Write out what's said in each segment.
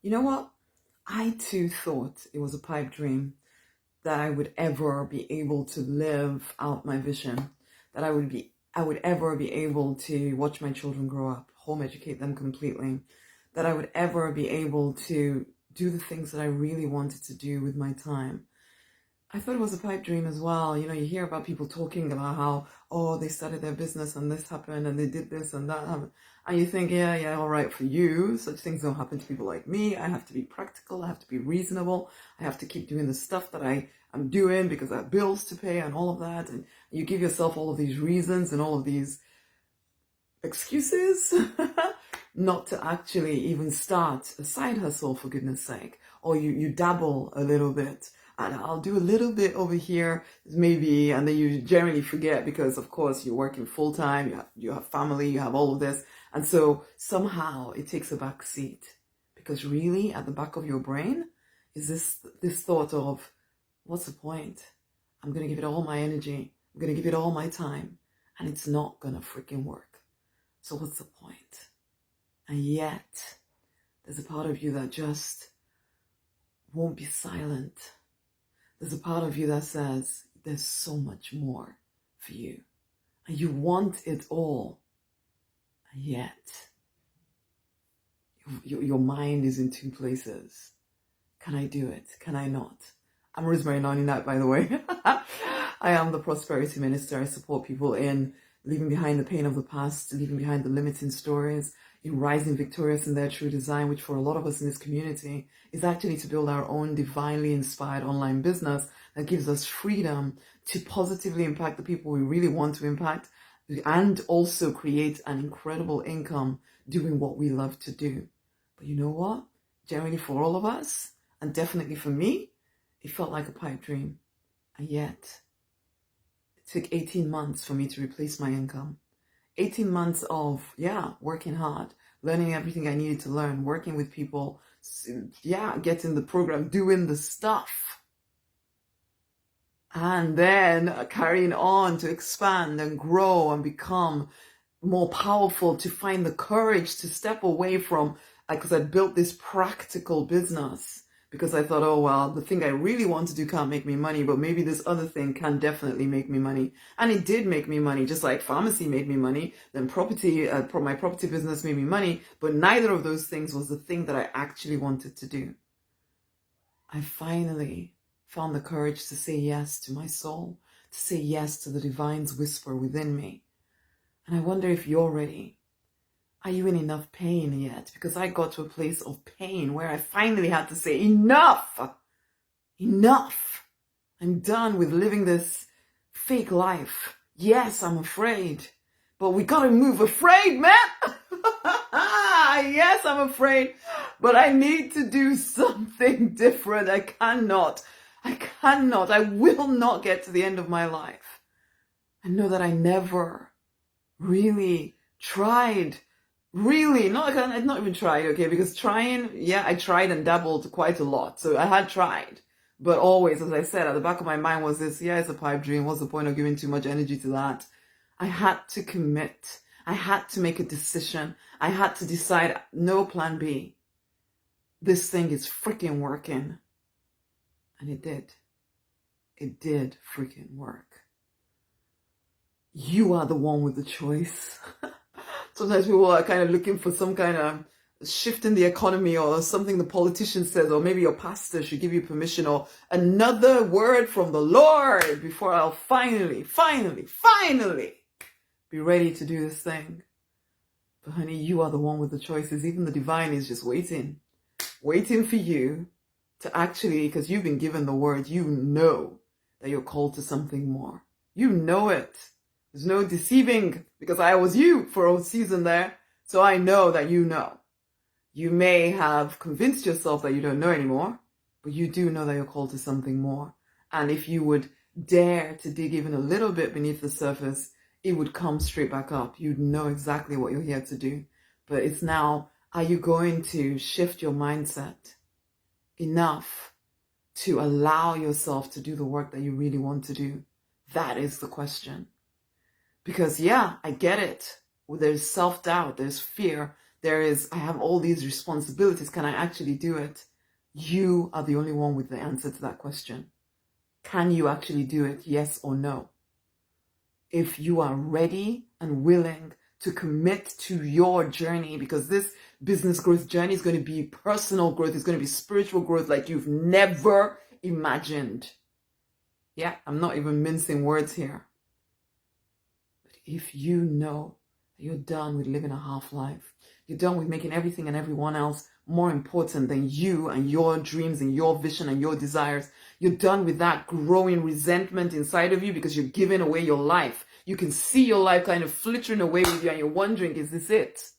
You know what? I too thought it was a pipe dream that I would ever be able to live out my vision, that I would ever be able to watch my children grow up, home educate them completely, that I would ever be able to do the things that I really wanted to do with my time. I thought it was a pipe dream as well. You know, you hear about people talking about how, oh, they started their business and this happened and they did this and that happened. And you think, yeah, all right for you. Such things don't happen to people like me. I have to be practical. I have to be reasonable. I have to keep doing the stuff that I'm doing because I have bills to pay and all of that. And you give yourself all of these reasons and all of these excuses not to actually even start a side hustle, for goodness sake. Or you dabble a little bit. And I'll do a little bit over here, maybe, and then you generally forget because, of course, you're working full time, you have family, you have all of this. And so somehow it takes a back seat because really at the back of your brain is this thought of, what's the point? I'm going to give it all my energy. I'm going to give it all my time and it's not going to freaking work. So what's the point? And yet there's a part of you that just won't be silent. There's a part of you that says there's so much more for you and you want it all. And yet your mind is in two places. Can I do it? Can I not? I'm Rosemary, Nonny, by the way. I am the prosperity minister. I support people in leaving behind the pain of the past, leaving behind the limiting stories, in rising victorious in their true design, which for a lot of us in this community is actually to build our own divinely inspired online business that gives us freedom to positively impact the people we really want to impact and also create an incredible income doing what we love to do. But you know what? Generally for all of us, and definitely for me, it felt like a pipe dream. And yet, it took 18 months for me to replace my income. 18 months of, working hard, learning everything I needed to learn, working with people, getting the program, doing the stuff. And then carrying on to expand and grow and become more powerful, to find the courage to step away from, because I'd built this practical business. Because I thought, oh, well, the thing I really want to do can't make me money, but maybe this other thing can definitely make me money. And it did make me money, just like pharmacy made me money. Then my property business made me money. But neither of those things was the thing that I actually wanted to do. I finally found the courage to say yes to my soul, to say yes to the divine's whisper within me. And I wonder if you're ready. Are you in enough pain yet? Because I got to a place of pain where I finally had to say, enough, enough. I'm done with living this fake life. Yes, I'm afraid, but we gotta move. Afraid, man. Yes, I'm afraid, but I need to do something different. I will not get to the end of my life and know that I never really tried. Really, not even tried, okay, because trying, I tried and dabbled quite a lot. So I had tried, but always, as I said, at the back of my mind was this, it's a pipe dream. What's the point of giving too much energy to that? I had to commit. I had to make a decision. I had to decide, no plan B. This thing is freaking working. And it did. It did freaking work. You are the one with the choice. Sometimes people are kind of looking for some kind of shift in the economy or something the politician says, or maybe your pastor should give you permission or another word from the Lord before I'll finally be ready to do this thing. But honey, you are the one with the choices. Even the divine is just waiting for you to actually, because you've been given the word, you know that you're called to something more. You know it. There's no deceiving, because I was you for a season there. So I know that you know. You may have convinced yourself that you don't know anymore, but you do know that you're called to something more. And if you would dare to dig even a little bit beneath the surface, it would come straight back up. You'd know exactly what you're here to do. But it's now, are you going to shift your mindset enough to allow yourself to do the work that you really want to do? That is the question. Because I get it. There's self-doubt, there's fear, I have all these responsibilities. Can I actually do it? You are the only one with the answer to that question. Can you actually do it? Yes or no? If you are ready and willing to commit to your journey, because this business growth journey is going to be personal growth, it's going to be spiritual growth like you've never imagined. Yeah, I'm not even mincing words here. But if you know that you're done with living a half life, you're done with making everything and everyone else more important than you and your dreams and your vision and your desires, you're done with that growing resentment inside of you because you're giving away your life. You can see your life kind of flittering away with you and you're wondering, is this it?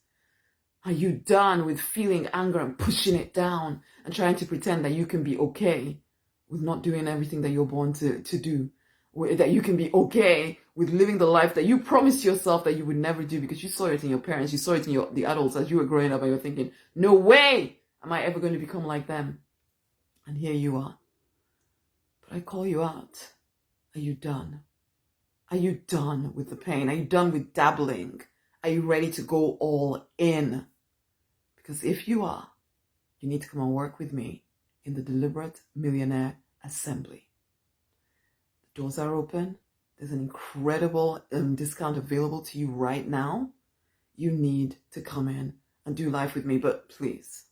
Are you done with feeling anger and pushing it down and trying to pretend that you can be okay with not doing everything that you're born to do? That you can be okay with living the life that you promised yourself that you would never do because you saw it in your parents, you saw it in the adults as you were growing up and you're thinking, no way am I ever going to become like them. And here you are. But I call you out. Are you done? Are you done with the pain? Are you done with dabbling? Are you ready to go all in? Because if you are, you need to come and work with me in the Deliberate Millionaire Assembly. The doors are open. There's an incredible discount available to you right now. You need to come in and do life with me. But please,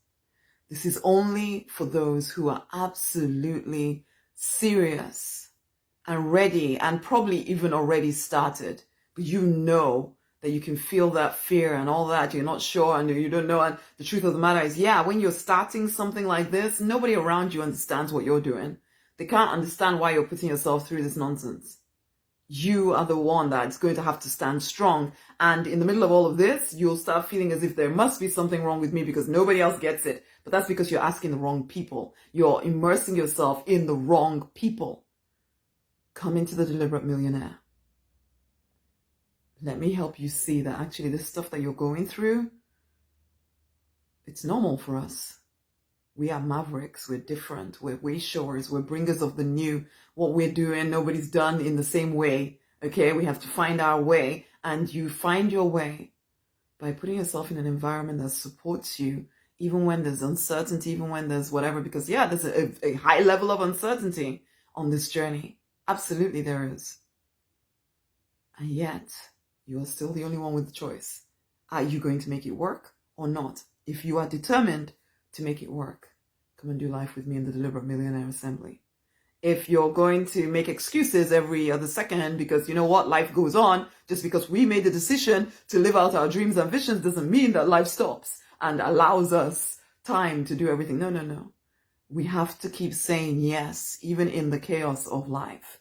this is only for those who are absolutely serious and ready and probably even already started. But you know that you can feel that fear and all that. You're not sure and you don't know. And the truth of the matter is, yeah, when you're starting something like this, nobody around you understands what you're doing. They can't understand why you're putting yourself through this nonsense. You are the one that's going to have to stand strong. And in the middle of all of this, you'll start feeling as if there must be something wrong with me because nobody else gets it. But that's because you're asking the wrong people. You're immersing yourself in the wrong people. Come into the Deliberate Millionaire. Let me help you see that actually this stuff that you're going through, it's normal for us. We are mavericks, we're different, we're way showers, we're bringers of the new. What we're doing, nobody's done in the same way, okay? We have to find our way, and you find your way by putting yourself in an environment that supports you, even when there's uncertainty, even when there's whatever, because yeah, there's a high level of uncertainty on this journey. Absolutely there is. And yet, you are still the only one with the choice. Are you going to make it work or not? If you are determined to make it work, come and do life with me in the Deliberate Millionaire Assembly. If you're going to make excuses every other second because you know what, life goes on, just because we made the decision to live out our dreams and visions doesn't mean that life stops and allows us time to do everything. No, no, no. We have to keep saying yes, even in the chaos of life.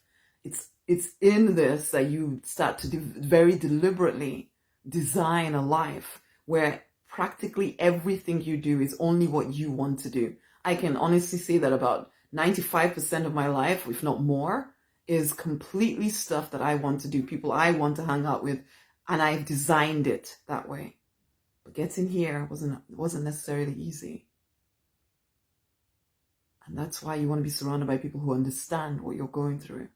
It's in this that you start to very deliberately design a life where practically everything you do is only what you want to do. I can honestly say that about 95% of my life, if not more, is completely stuff that I want to do, people I want to hang out with, and I've designed it that way. But getting here wasn't necessarily easy. And that's why you want to be surrounded by people who understand what you're going through.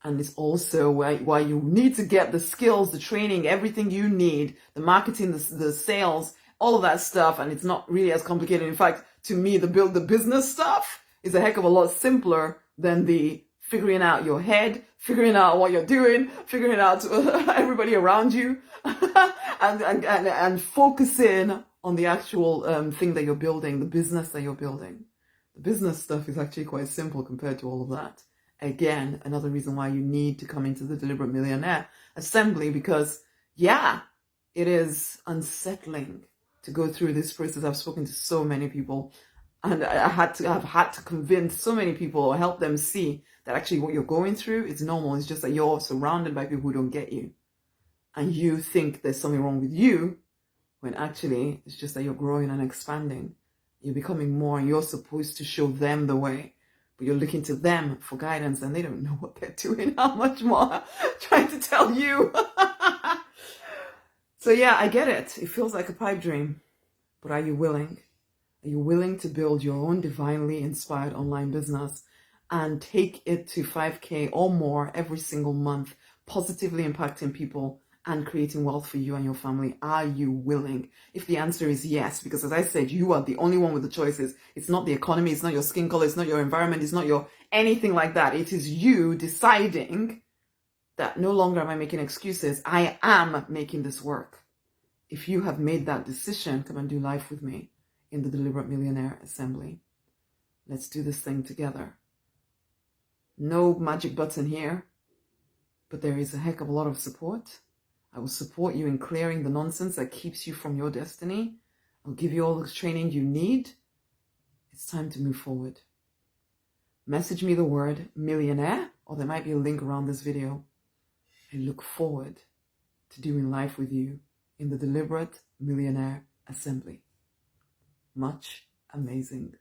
And it's also why you need to get the skills, the training, everything you need, the marketing, the sales, all of that stuff. And it's not really as complicated. In fact, to me, the business stuff is a heck of a lot simpler than the figuring out your head, figuring out what you're doing, figuring out everybody around you, and focusing on the actual thing that you're building, the business that you're building. The business stuff is actually quite simple compared to all of that. Again, another reason why you need to come into the Deliberate Millionaire Assembly, because yeah, it is unsettling to go through this process. I've spoken to so many people and I've had to convince so many people or help them see that actually what you're going through is normal. It's just that you're surrounded by people who don't get you. And you think there's something wrong with you when actually it's just that you're growing and expanding. You're becoming more and you're supposed to show them the way. But you're looking to them for guidance and they don't know what they're doing. How much more trying to tell you? So yeah, I get it. It feels like a pipe dream. But are you willing? Are you willing to build your own divinely inspired online business and take it to 5K or more every single month, positively impacting people and creating wealth for you and your family? Are you willing? If the answer is yes, because as I said, you are the only one with the choices. It's not the economy, it's not your skin color, it's not your environment, it's not your anything like that. It is you deciding that no longer am I making excuses. I am making this work. If you have made that decision, come and do life with me in the Deliberate Millionaire Assembly. Let's do this thing together. No magic button here, but there is a heck of a lot of support. I will support you in clearing the nonsense that keeps you from your destiny. I'll give you all the training you need. It's time to move forward. Message me the word millionaire, or there might be a link around this video. I look forward to doing life with you in the Deliberate Millionaire Assembly. Much amazing